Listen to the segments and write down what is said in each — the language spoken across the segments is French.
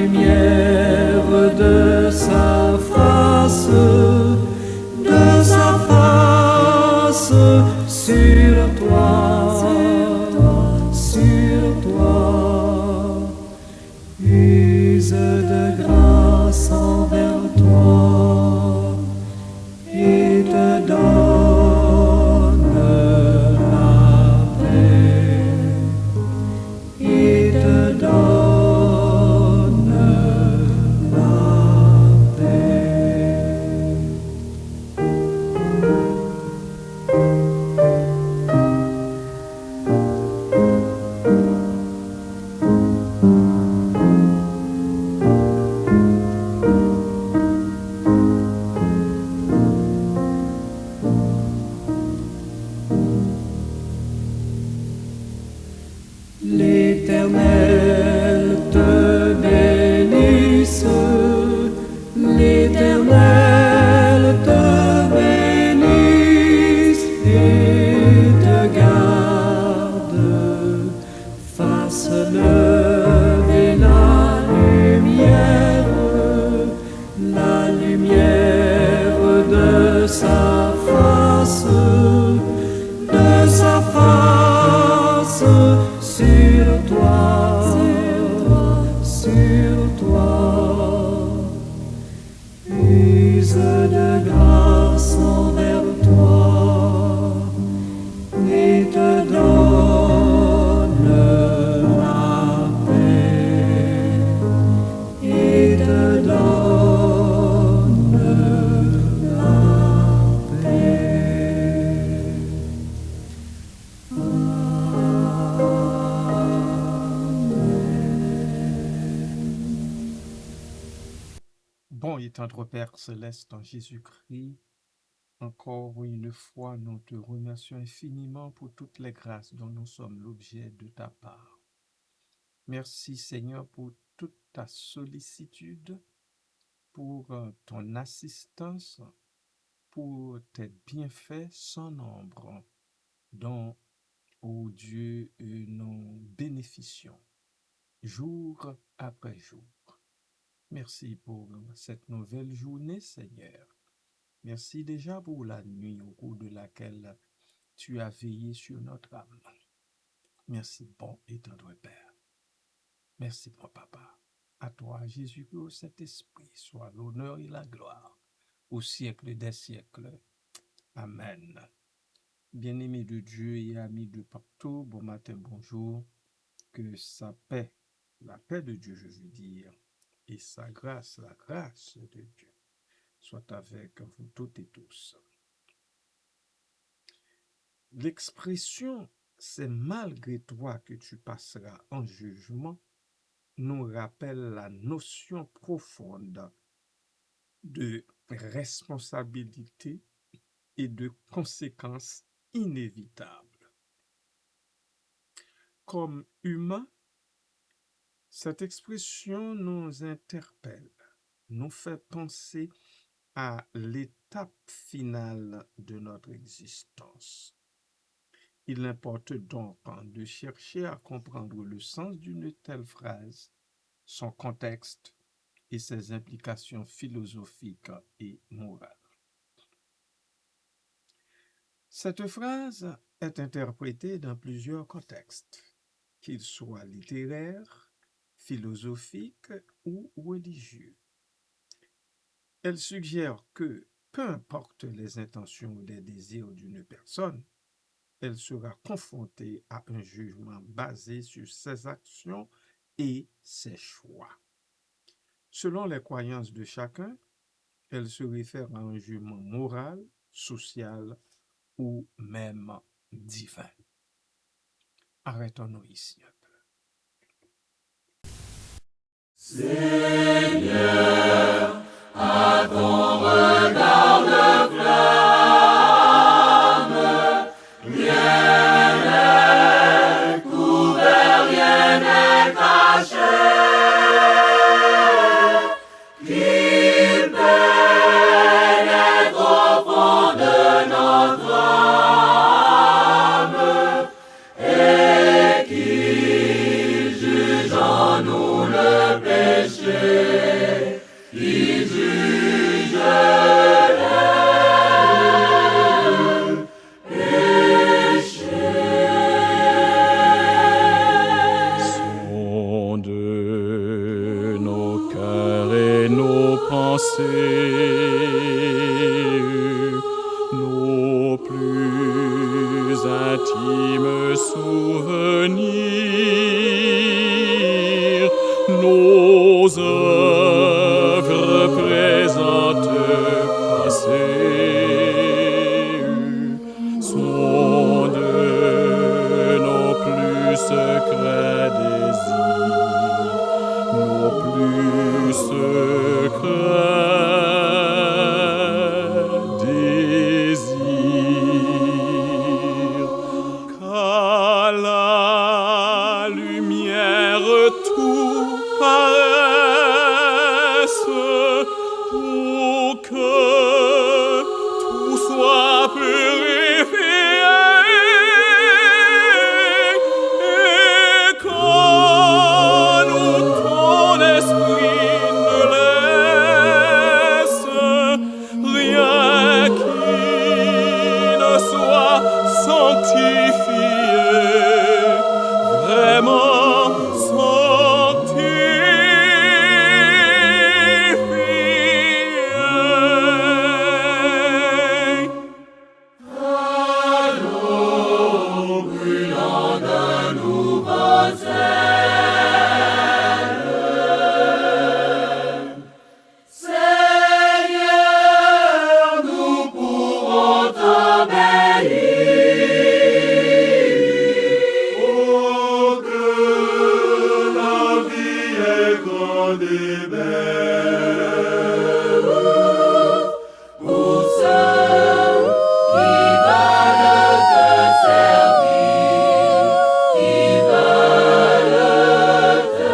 lumière de sa face sur toi, use de grâce envers toi et te donne la paix, et te donne la paix. L'Éternel te bénisse, l'Éternel te bénisse et te garde, fasse lever la lumière de sa face sur toi, use de grâce envers toi et te donne la paix, et te donne la paix. Bon et tendre Père céleste en Jésus-Christ, encore une fois, nous te remercions infiniment pour toutes les grâces dont nous sommes l'objet de ta part. Merci Seigneur pour toute ta sollicitude, pour ton assistance, pour tes bienfaits sans nombre, dont, ô Dieu, nous bénéficions jour après jour. Merci pour cette nouvelle journée, Seigneur. Merci déjà pour la nuit au cours de laquelle tu as veillé sur notre âme. Merci, bon et tendre Père. Merci, bon Papa. À toi, Jésus-Christ, au Saint-Esprit, soit l'honneur et la gloire au siècle des siècles. Amen. Bien-aimés de Dieu et amis de partout, bon matin, bonjour. Que sa paix, la paix de Dieu, je veux dire, et sa grâce, la grâce de Dieu, soit avec vous toutes et tous. L'expression « c'est malgré toi que tu passeras en jugement » nous rappelle la notion profonde de responsabilité et de conséquences inévitables. Comme humains, cette expression nous interpelle, nous fait penser à l'étape finale de notre existence. Il importe donc de chercher à comprendre le sens d'une telle phrase, son contexte et ses implications philosophiques et morales. Cette phrase est interprétée dans plusieurs contextes, qu'ils soient littéraires, philosophiques ou religieux. Elle suggère que, peu importe les intentions ou les désirs d'une personne, elle sera confrontée à un jugement basé sur ses actions et ses choix. Selon les croyances de chacun, elle se réfère à un jugement moral, social ou même divin. Arrêtons-nous ici un peu. Seigneur, à ton regard de flamme, rien n'est couvert, rien n'est caché. Qu'il pénètre au fond de notre âme et qu'il juge en nous le péché. nos plus intimes souvenirs, nos œuvres présentes passées sont de nos plus secrets désirs, nos plus secrets désirs. Qu'à la lumière tout paraisse, pour que tout soit purifié, et qu'en nous ton esprit ne laisse rien qui ne soit sanctifié, vraiment sanctifié. Allons, brûlant d'un nouveau zèle. Seigneur, nous pourrons t'obéir. Oh, que la vie est grande et belle. Pour ceux qui veulent te servir, qui veulent te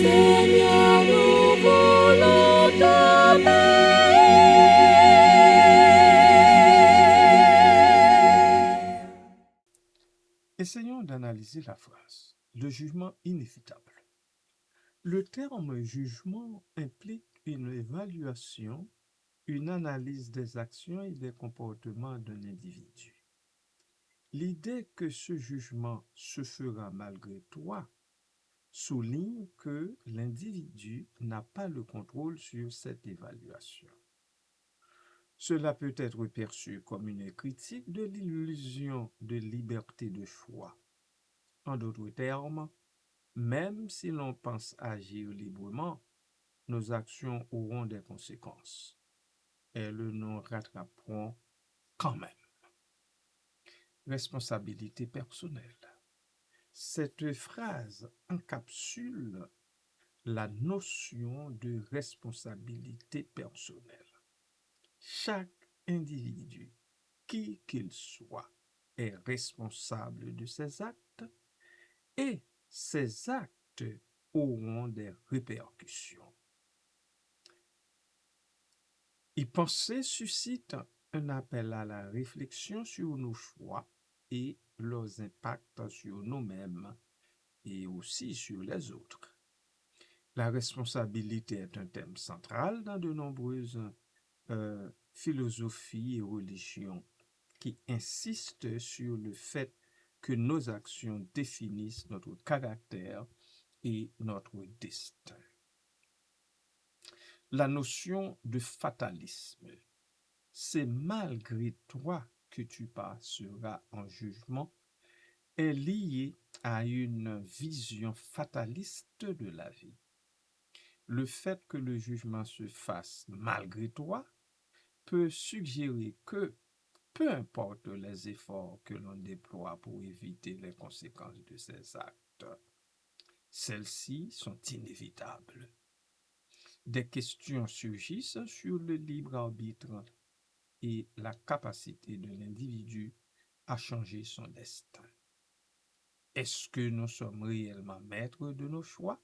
Seigneur, nous voulons t'obéir. Essayons d'analyser la phrase. Le jugement inévitable. Le terme jugement implique une évaluation, une analyse des actions et des comportements d'un individu. L'idée que ce jugement se fera malgré toi souligne que l'individu n'a pas le contrôle sur cette évaluation. Cela peut être perçu comme une critique de l'illusion de liberté de choix. En d'autres termes, même si l'on pense agir librement, nos actions auront des conséquences. Elles nous rattraperont quand même. Responsabilité personnelle. Cette phrase encapsule la notion de responsabilité personnelle. Chaque individu, qui qu'il soit, est responsable de ses actes et ces actes auront des répercussions. Y penser suscite un appel à la réflexion sur nos choix et leurs impacts sur nous-mêmes et aussi sur les autres. La responsabilité est un thème central dans de nombreuses philosophies et religions qui insistent sur le fait que nos actions définissent notre caractère et notre destin. La notion de fatalisme, c'est malgré toi que tu passeras en jugement, est liée à une vision fataliste de la vie. Le fait que le jugement se fasse malgré toi peut suggérer que, peu importe les efforts que l'on déploie pour éviter les conséquences de ces actes, celles-ci sont inévitables. Des questions surgissent sur le libre arbitre et la capacité de l'individu à changer son destin. Est-ce que nous sommes réellement maîtres de nos choix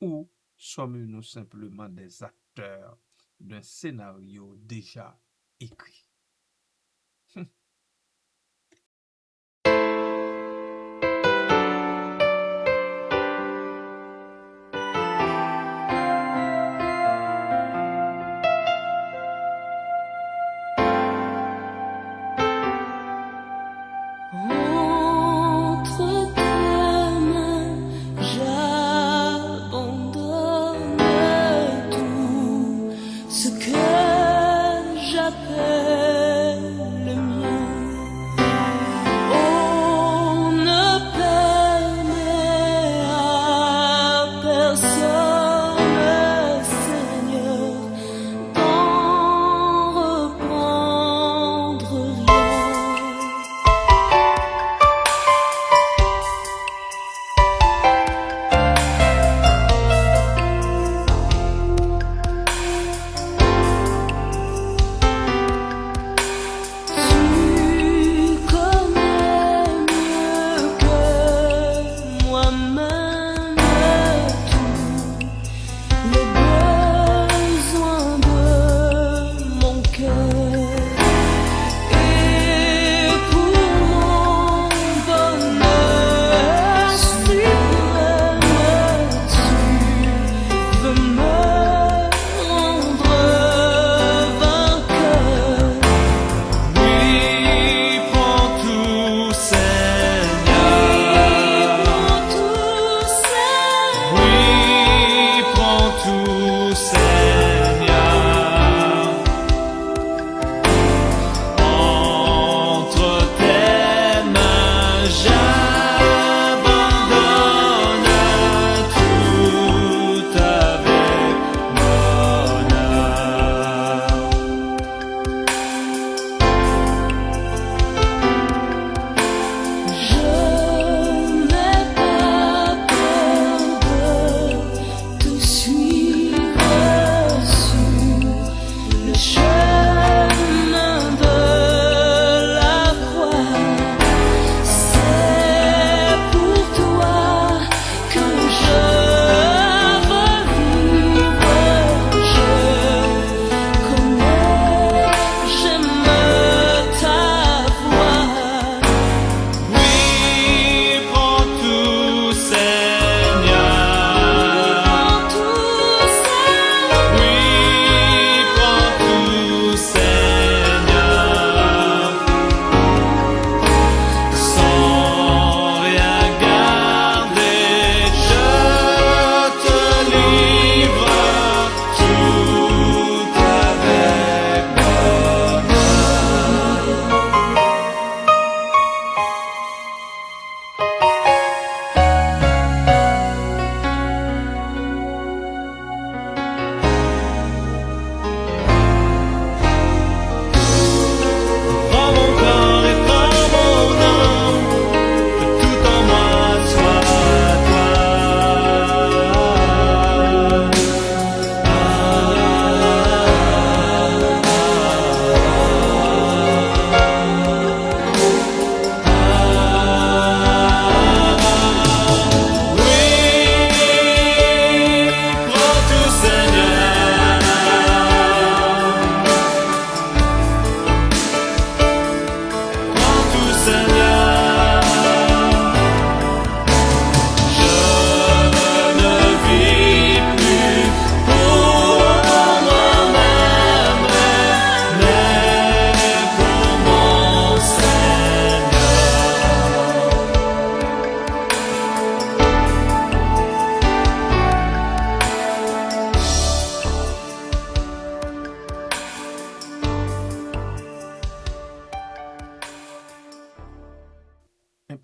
ou sommes-nous simplement des acteurs d'un scénario déjà écrit?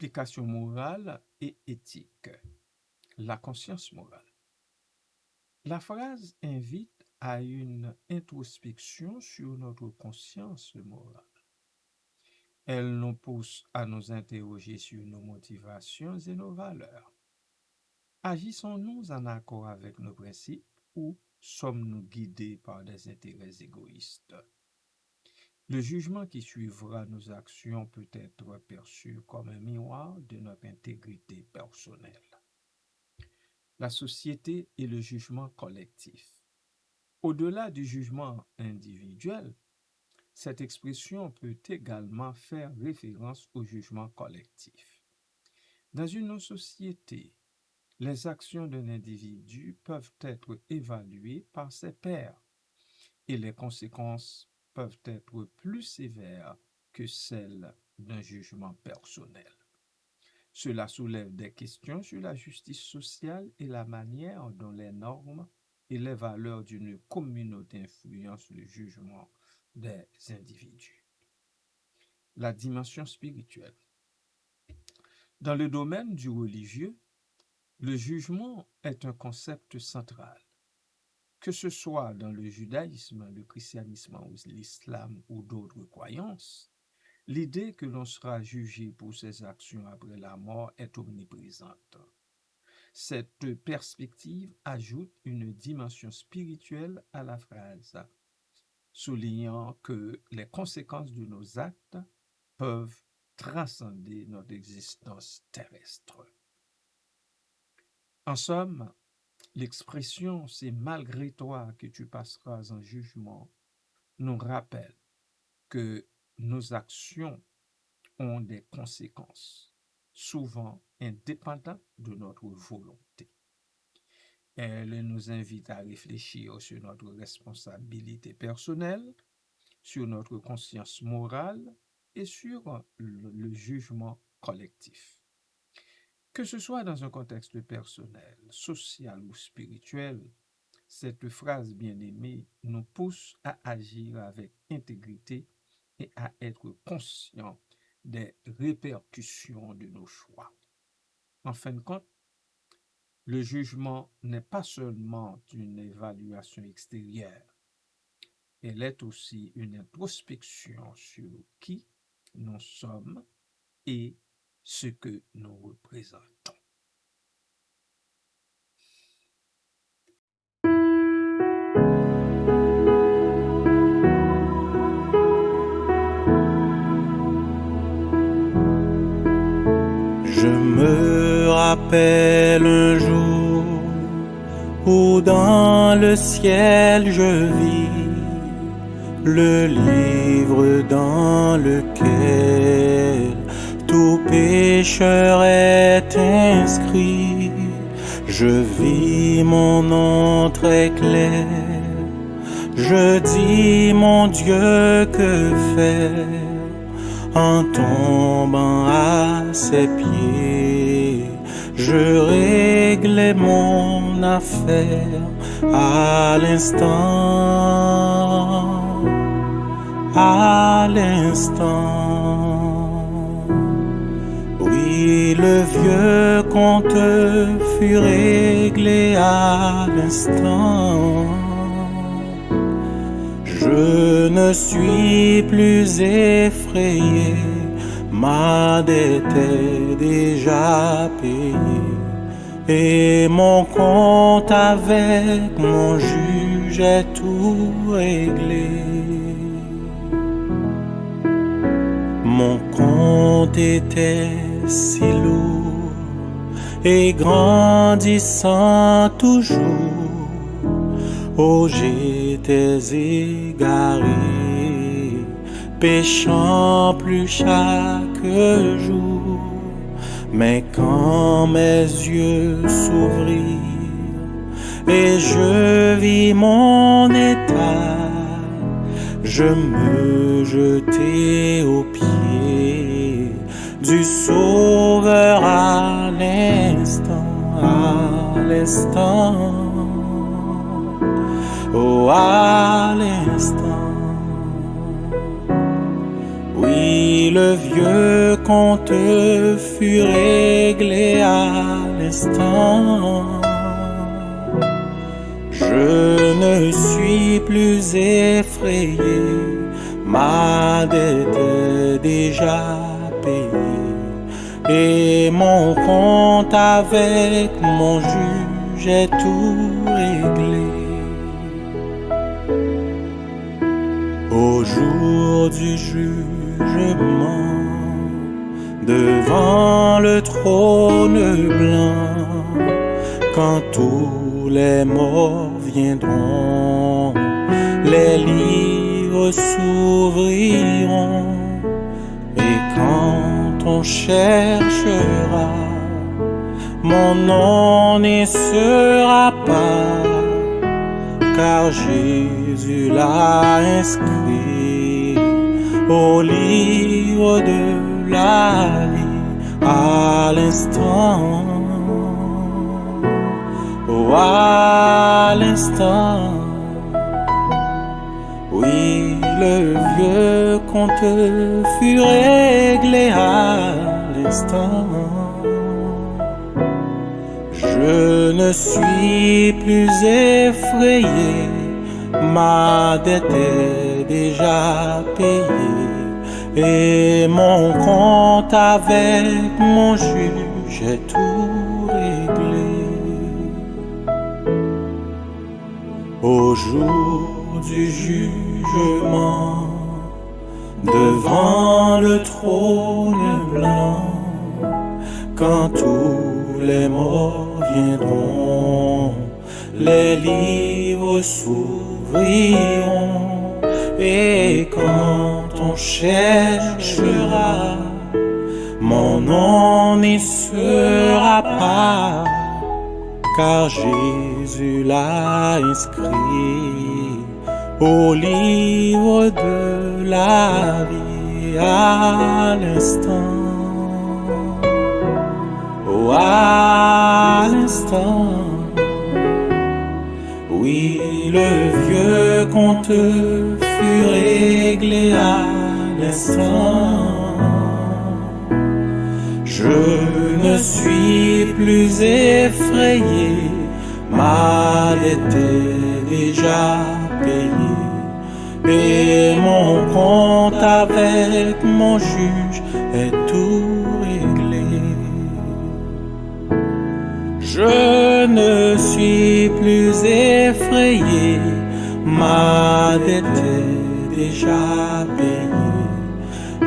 Implications morales et éthiques. La conscience morale. La phrase invite à une introspection sur notre conscience morale. Elle nous pousse à nous interroger sur nos motivations et nos valeurs. Agissons-nous en accord avec nos principes ou sommes-nous guidés par des intérêts égoïstes? Le jugement qui suivra nos actions peut être perçu comme un miroir de notre intégrité personnelle. La société et le jugement collectif. Au-delà du jugement individuel, cette expression peut également faire référence au jugement collectif. Dans une société, les actions d'un individu peuvent être évaluées par ses pairs et les conséquences peuvent être plus sévères que celles d'un jugement personnel. Cela soulève des questions sur la justice sociale et la manière dont les normes et les valeurs d'une communauté influencent le jugement des individus. La dimension spirituelle. Dans le domaine du religieux, le jugement est un concept central. Que ce soit dans le judaïsme, le christianisme ou l'islam ou d'autres croyances, l'idée que l'on sera jugé pour ses actions après la mort est omniprésente. Cette perspective ajoute une dimension spirituelle à la phrase, soulignant que les conséquences de nos actes peuvent transcender notre existence terrestre. En somme, l'expression « c'est malgré toi que tu passeras en jugement » nous rappelle que nos actions ont des conséquences, souvent indépendantes de notre volonté. Elle nous invite à réfléchir sur notre responsabilité personnelle, sur notre conscience morale et sur le jugement collectif. Que ce soit dans un contexte personnel, social ou spirituel, cette phrase bien-aimée nous pousse à agir avec intégrité et à être conscient des répercussions de nos choix. En fin de compte, le jugement n'est pas seulement une évaluation extérieure, elle est aussi une introspection sur qui nous sommes et ce que nous représentons. Je me rappelle un jour où dans le ciel je vis le livre dans lequel tout pécheur est inscrit. Je vis mon nom très clair. Je dis, mon Dieu, que faire en tombant à ses pieds? Je réglais mon affaire à l'instant, à l'instant. Oui, le vieux compte fut réglé à l'instant. Je ne suis plus effrayé, ma dette est déjà payée, et mon compte avec mon juge est tout réglé. Mon compte était si lourd et grandissant toujours. Oh, j'étais égaré, péchant plus chaque jour. Mais quand mes yeux s'ouvrirent et je vis mon état, je me jetai aux pieds du Sauveur à l'instant, à l'instant. Oh, à l'instant, oui, Oui, le vieux conte fut réglé à l'instant. Je ne suis plus effrayé, ma dette est déjà payée. Et mon compte avec mon juge est tout réglé. Au jour du jugement, devant le trône blanc, quand tous les morts viendront, les livres s'ouvriront, et quand on cherchera, mon nom n'y sera pas, car Jésus l'a inscrit au livre de la vie à l'instant. Oh, à l'instant. Oui, le vieux compte fut réglé à l'instant. Je ne suis plus effrayé, ma dette est déjà payée, et mon compte avec mon juge est tout réglé. Au jour du jugement, devant le trône blanc, quand tous les morts viendront, les livres s'ouvriront, et quand on cherchera, mon nom n'y sera pas, car Jésus l'a inscrit au livre de la vie à l'instant. Oh, à l'instant. Oui, le vieux compte fut réglé à l'instant. Je ne suis plus effrayé, ma dette est déjà payée, et mon compte avec mon juge est tout réglé. Je ne suis plus effrayé, ma dette est déjà payée,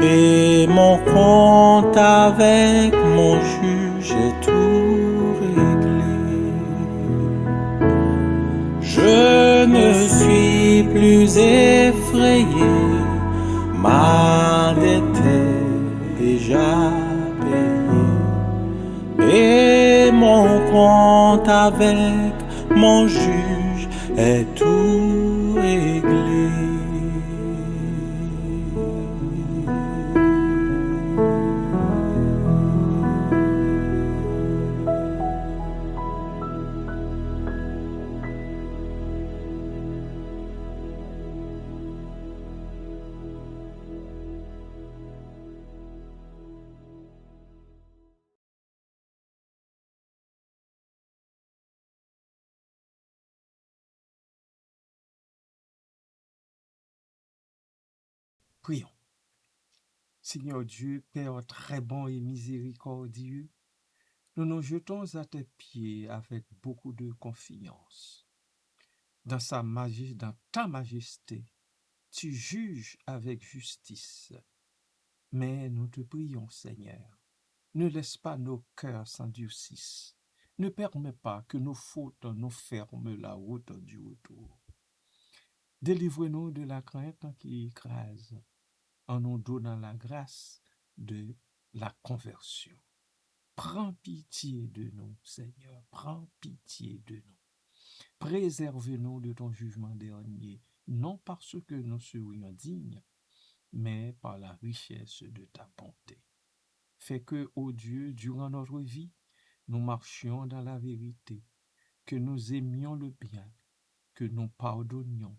et mon compte avec mon juge est tout réglé. Je ne suis plus effrayé, ma dette est déjà payée, et mon compte avec mon juge est tout réglé. Prions. Seigneur Dieu, Père très bon et miséricordieux, nous nous jetons à tes pieds avec beaucoup de confiance. Dans ta majesté, tu juges avec justice. Mais nous te prions, Seigneur, ne laisse pas nos cœurs s'endurcissent. Ne permets pas que nos fautes nous ferment la route du retour. Délivre-nous de la crainte qui écrase, en nous donnant la grâce de la conversion. Prends pitié de nous, Seigneur, prends pitié de nous. Préserve-nous de ton jugement dernier, non parce que nous serions dignes, mais par la richesse de ta bonté. Fais que, ô Dieu, durant notre vie, nous marchions dans la vérité, que nous aimions le bien, que nous pardonnions,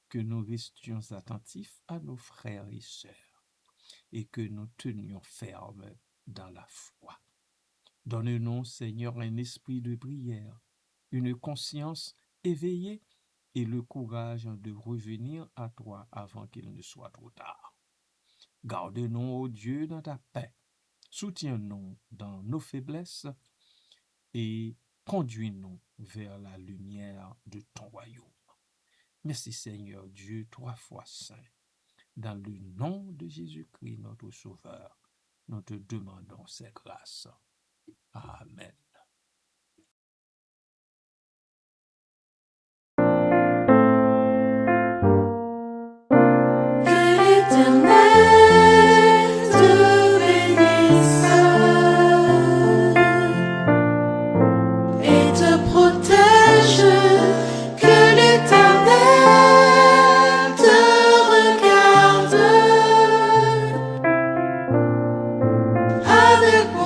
que nous restions attentifs à nos frères et sœurs. et que nous tenions ferme dans la foi. Donne-nous, Seigneur, un esprit de prière, une conscience éveillée et le courage de revenir à toi avant qu'il ne soit trop tard. Garde-nous, ô Dieu, dans ta paix. Soutiens-nous dans nos faiblesses et conduis-nous vers la lumière de ton royaume. Merci Seigneur Dieu, 3 fois saint. Dans le nom de Jésus-Christ, notre Sauveur, nous te demandons ces grâces. Amen. Avec